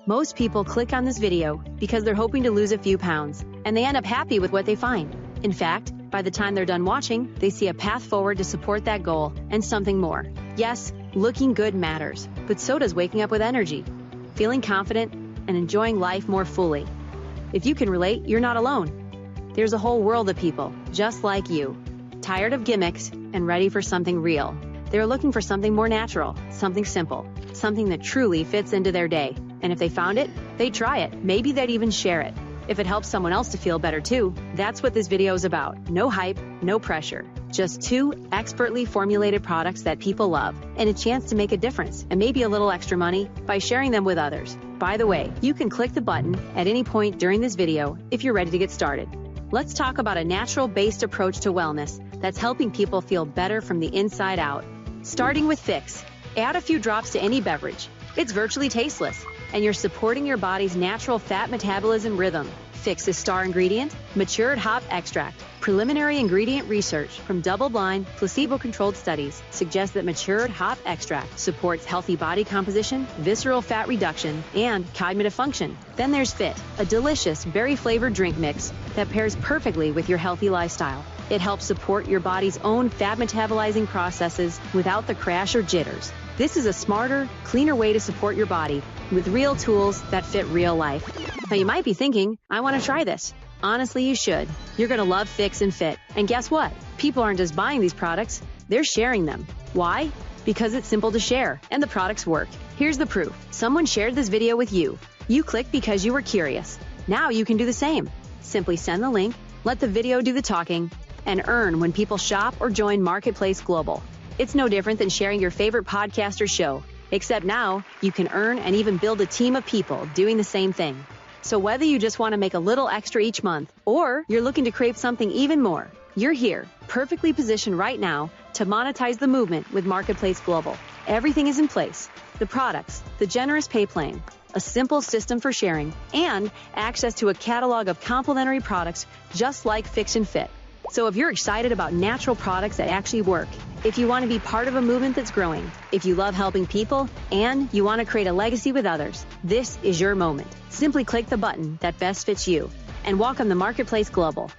Most people click on this video because they're hoping to lose a few pounds, and they end up happy with what they find. In fact, by the time they're done watching, they see a path forward to support that goal and something more. Yes, looking good matters, but so does waking up with energy, feeling confident, and enjoying life more fully. If you can relate, you're not alone. There's a whole world of people just like you, tired of gimmicks and ready for something real. They're looking for something more natural, something simple, something that truly fits into their day. And if they found it, they'd try it. Maybe they'd even share it. If it helps someone else to feel better too, that's what this video is about. No hype, no pressure. Just 2 expertly formulated products that people love, and a chance to make a difference, and maybe a little extra money by sharing them with others. By the way, you can click the button at any point during this video if you're ready to get started. Let's talk about a natural-based approach to wellness that's helping people feel better from the inside out. Starting with pHix. Add a few drops to any beverage. It's virtually tasteless, and you're supporting your body's natural fat metabolism rhythm. pHix's star ingredient, matured hop extract. Preliminary ingredient research from double-blind, placebo-controlled studies suggests that matured hop extract supports healthy body composition, visceral fat reduction, and cognitive function. Then there's pHit, a delicious berry-flavored drink mix that pairs perfectly with your healthy lifestyle. It helps support your body's own fat metabolizing processes without the crash or jitters. This is a smarter, cleaner way to support your body with real tools that fit real life. Now you might be thinking, I want to try this. Honestly, you should. You're going to love pHix and pHit. And guess what? People aren't just buying these products, they're sharing them. Why? Because it's simple to share, and the products work. Here's the proof. Someone shared this video with you. You clicked because you were curious. Now you can do the same. Simply send the link, let the video do the talking, and earn when people shop or join Marketplace Global. It's no different than sharing your favorite podcast or show, except now you can earn and even build a team of people doing the same thing. So whether you just want to make a little extra each month, or you're looking to crave something even more, you're here, perfectly positioned right now to monetize the movement with Marketplace Global. Everything is in place. The products, the generous pay plan, a simple system for sharing, and access to a catalog of complementary products just like pHix and pHit. So if you're excited about natural products that actually work, if you want to be part of a movement that's growing, if you love helping people, and you want to create a legacy with others, this is your moment. Simply click the button that best fits you and welcome the Marketplace Global.